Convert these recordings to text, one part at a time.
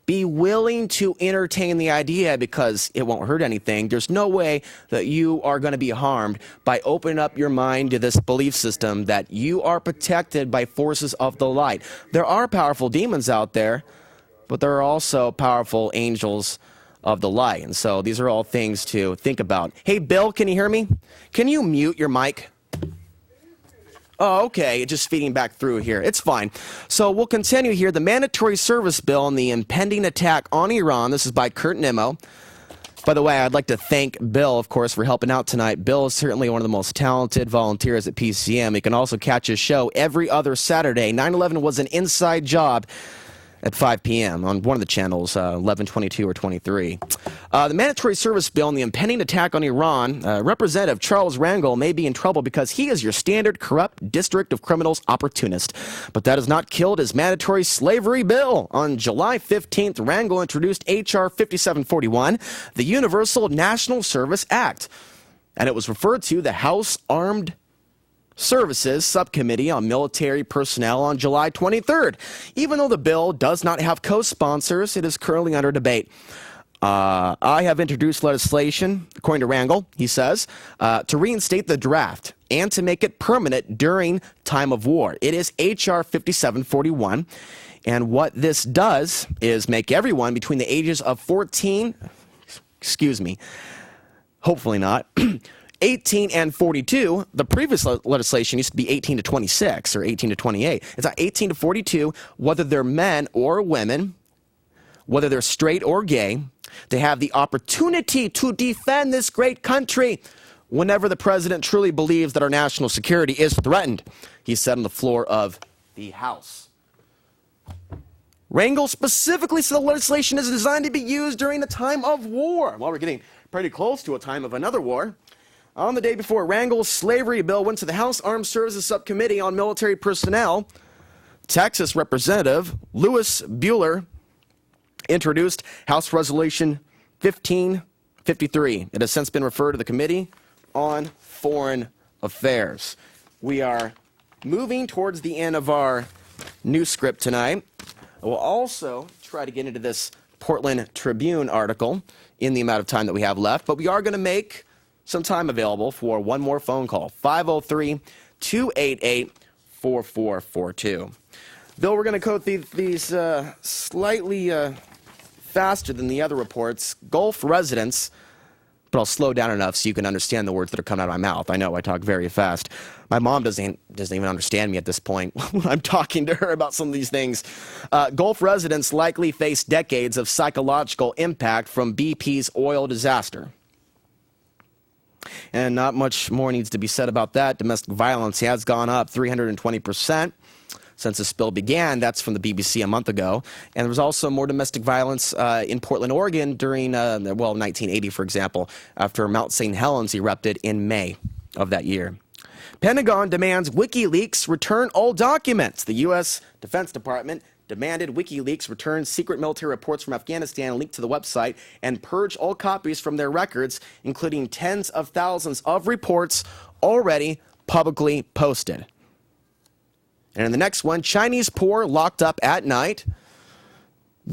be willing to entertain the idea because it won't hurt anything. There's no way that you are going to be harmed by opening up your mind to this belief system that you are protected by forces of the light. There are powerful demons out there, but there are also powerful angels of the light. And so these are all things to think about. Hey, Bill, can you hear me? Can you mute your mic? Oh, okay. It's just feeding back through here. It's fine. So we'll continue here. The mandatory service bill and the impending attack on Iran. This is by Kurt Nimmo. By the way, I'd like to thank Bill, of course, for helping out tonight. Bill is certainly one of the most talented volunteers at PCM. You can also catch his show every other Saturday. 9/11 was an inside job at 5 p.m. on one of the channels, 11, 22, or 23. The mandatory service bill and the impending attack on Iran, Representative Charles Rangel may be in trouble because he is your standard corrupt district of criminals opportunist. But that has not killed his mandatory slavery bill. On July 15th, Rangel introduced H.R. 5741, the Universal National Service Act. And it was referred to the House Armed Services Subcommittee on Military Personnel on July 23rd. Even though the bill does not have co-sponsors, it is currently under debate. I have introduced legislation, according to Rangel, he says, to reinstate the draft and to make it permanent during time of war. It is H.R. 5741, and what this does is make everyone between the ages of 14, hopefully not, 18 and 42, the previous legislation used to be 18 to 26 or 18 to 28. It's not 18 to 42, whether they're men or women, whether they're straight or gay, they have the opportunity to defend this great country whenever the president truly believes that our national security is threatened, he said on the floor of the House. Rangel specifically said the legislation is designed to be used during a time of war. Well, we're getting pretty close to a time of another war. On the day before Rangel's slavery bill went to the House Armed Services Subcommittee on Military Personnel, Texas Representative Louis Bueller introduced House Resolution 1553. It has since been referred to the Committee on Foreign Affairs. We are moving towards the end of our news script tonight. We'll also try to get into this Portland Tribune article in the amount of time that we have left, but we are going to make some time available for one more phone call, 503-288-4442. Bill, we're going to quote these slightly faster than the other reports. Gulf residents, but I'll slow down enough so you can understand the words that are coming out of my mouth. I know I talk very fast. My mom doesn't even understand me at this point when I'm talking to her about some of these things. Gulf residents likely face decades of psychological impact from BP's oil disaster. And not much more needs to be said about that. Domestic violence has gone up 320% since the spill began. That's from the BBC a month ago. And there was also more domestic violence in Portland, Oregon during, 1980, for example, after Mount St. Helens erupted in May of that year. Pentagon demands WikiLeaks return all documents. The U.S. Defense Department demanded WikiLeaks return secret military reports from Afghanistan linked to the website and purge all copies from their records, including tens of thousands of reports already publicly posted. And in the next one, Chinese poor locked up at night.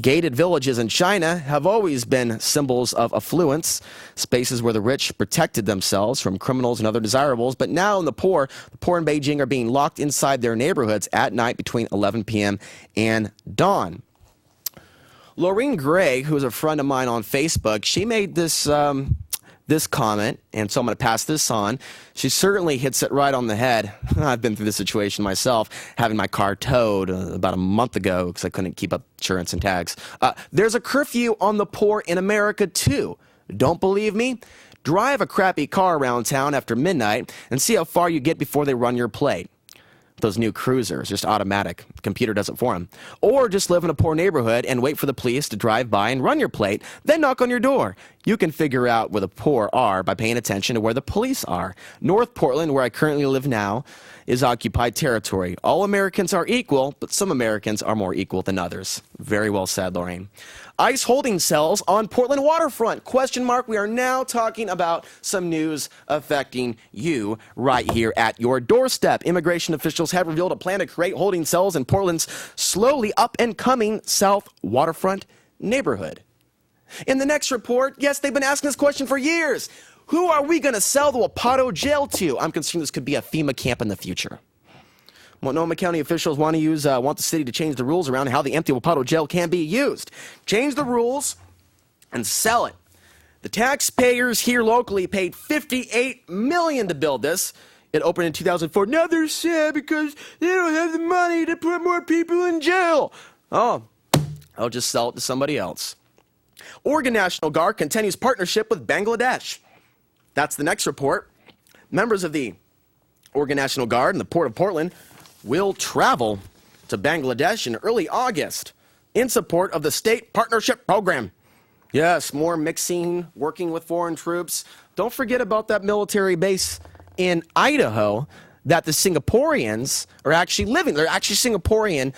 Gated villages in China have always been symbols of affluence, spaces where the rich protected themselves from criminals and other desirables. But now the poor in Beijing are being locked inside their neighborhoods at night between 11 p.m. and dawn. Laureen Gray, who is a friend of mine on Facebook, she made this comment, and so I'm going to pass this on. She certainly hits it right on the head. I've been through this situation myself, having my car towed about a month ago because I couldn't keep up insurance and tags. There's a curfew on the poor in America, too. Don't believe me? Drive a crappy car around town after midnight and see how far you get before they run your plate. Those new cruisers, just automatic. The computer does it for them. Or just live in a poor neighborhood and wait for the police to drive by and run your plate, then knock on your door. You can figure out where the poor are by paying attention to where the police are. North Portland, where I currently live now, is occupied territory. All Americans are equal, but some Americans are more equal than others. Very well said, Lorraine. ICE holding cells on Portland waterfront? Question mark. We are now talking about some news affecting you right here at your doorstep. Immigration officials have revealed a plan to create holding cells in Portland's slowly up and coming South waterfront neighborhood. In the next report, yes, they've been asking this question for years. Who are we going to sell the Wapato jail to? I'm concerned this could be a FEMA camp in the future. Multnomah County officials want the city to change the rules around how the empty Wapato jail can be used. Change the rules and sell it. The taxpayers here locally paid $58 million to build this. It opened in 2004. Now they're sad because they don't have the money to put more people in jail. Oh, I'll just sell it to somebody else. Oregon National Guard continues partnership with Bangladesh. That's the next report. Members of the Oregon National Guard and the Port of Portland will travel to Bangladesh in early August in support of the State Partnership Program. Yes, more mixing, working with foreign troops. Don't forget about that military base in Idaho that the Singaporeans are actually living. They're actually Singaporean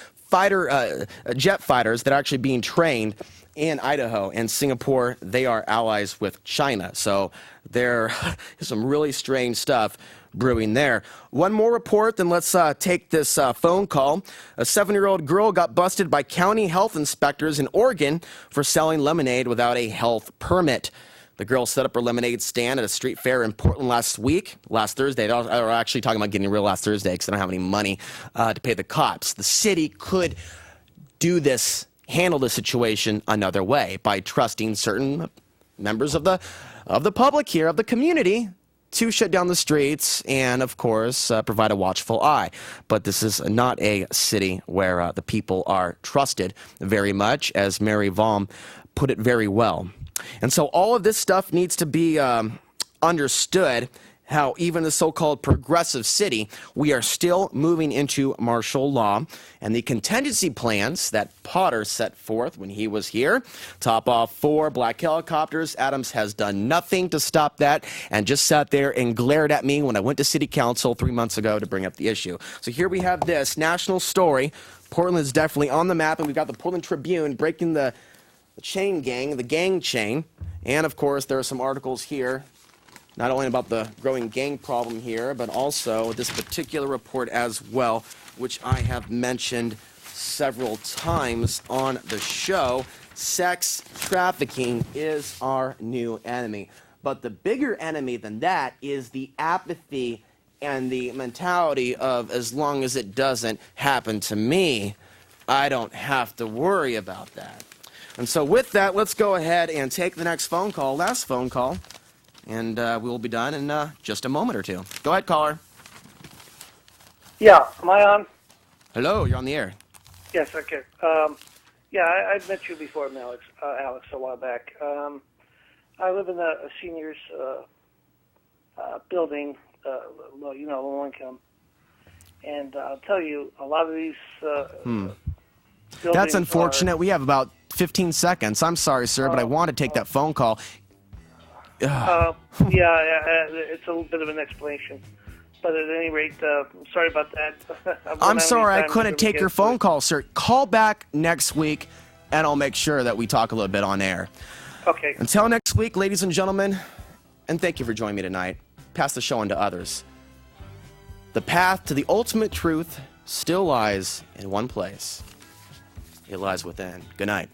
jet fighters that are actually being trained in Idaho. And Singapore, they are allies with China. So there is some really strange stuff brewing there. One more report, then let's take this phone call. A 7-year-old girl got busted by county health inspectors in Oregon for selling lemonade without a health permit. The girl set up her lemonade stand at a street fair in Portland last Thursday. They were actually talking about getting real last Thursday because they don't have any money to pay the cops. The city could handle this situation another way by trusting certain members of the public here, of the community, to shut down the streets and, of course, provide a watchful eye. But this is not a city where the people are trusted very much, as Mary Vaughan put it very well. And so all of this stuff needs to be understood, how even the so-called progressive city, we are still moving into martial law. And the contingency plans that Potter set forth when he was here, top off 4 black helicopters. Adams has done nothing to stop that and just sat there and glared at me when I went to city council 3 months ago to bring up the issue. So here we have this national story. Portland is definitely on the map, and we've got the Portland Tribune breaking the gang chain. And, of course, there are some articles here not only about the growing gang problem here, but also this particular report as well, which I have mentioned several times on the show. Sex trafficking is our new enemy. But the bigger enemy than that is the apathy and the mentality of, as long as it doesn't happen to me, I don't have to worry about that. And so with that, let's go ahead and take the next phone call, last phone call. And we will be done in just a moment or two. Go ahead, caller. Yeah, am I on? Hello, you're on the air. Yes, okay. I've met you before, Alex, a while back. I live in a seniors building, low income. And I'll tell you, a lot of these buildings That's unfortunate. We have about 15 seconds. I'm sorry, sir, but I want to take that phone call. It's a little bit of an explanation. But at any rate, sorry about that. I'm sorry I couldn't take your phone call, sir. Call back next week, and I'll make sure that we talk a little bit on air. Okay. Until next week, ladies and gentlemen, and thank you for joining me tonight. Pass the show on to others. The path to the ultimate truth still lies in one place. It lies within. Good night.